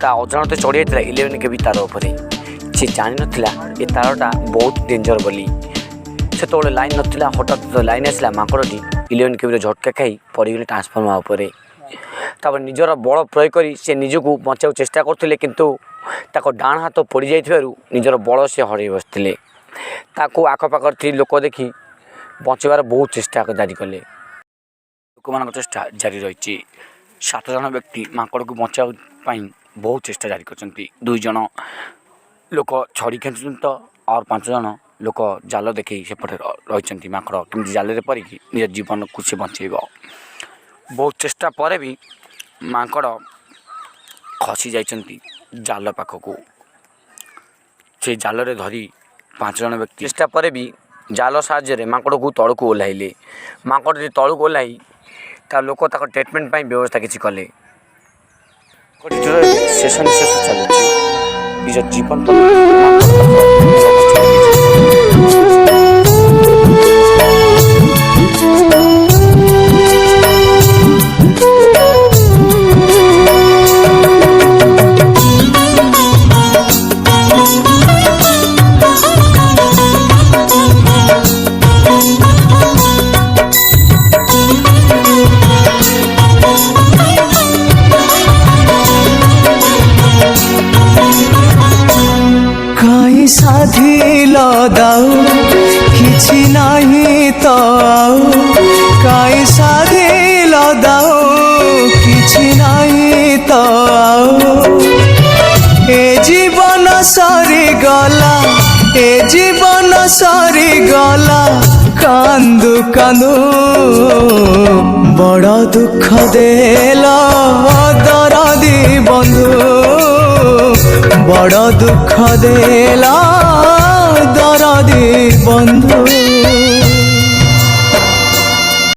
ता अजाणते चढ़ी जाता 11 केवी तार उपरे सी जान नाला ये तारटा बहुत डेंजर बोली से तो लाइन नाला हठात लाइन आसला माकड़टी 11 केवी झटका खाई पड़गले ट्रांसफर्मर उपरे तापर निजर बल प्रयोग कर से निजक बचा चेष्टा करते किंतु ताको डाण हाथ पड़ जा निजर बल से हर बसते ताको आखपाख 3 लोक देखी बचार बहुत चेष्टा जारी कले लोक मान चेष्टा जारी रही 7 जन व्यक्ति माकड़ को बचाई बहुत चेष्टा जारी कर 2 जन लोक छड़ी खेचुं तो और 5 जन लोक जाल देखी सेपटे रही माकड़ कमी जाल परिकी निज जीवन को से बचेब बहुत चेष्टा पर भी माकड़ खसी जाइछंती जाल पाखक से जाल रे धरी 5 जन व्यक्ति चेष्टा पर भी जाल साहाय्य माकड़ को तल को ओह्लैले माकड़ तल को ओह्लाई ता लोक ट्रिटमेंट व्यवस्था किसी कले शेष निश्वास चलुची निज जीवन साधी लदाऊ किछि नाही तो आऊ काई साधी लदाऊ किछि नाही तो आऊ ए जीवन सरी गला ए जीवन सरी गला कांदू कांदू बड़ दुख देला दरदी बंधु बड़ दुख देला दरदी बंधु।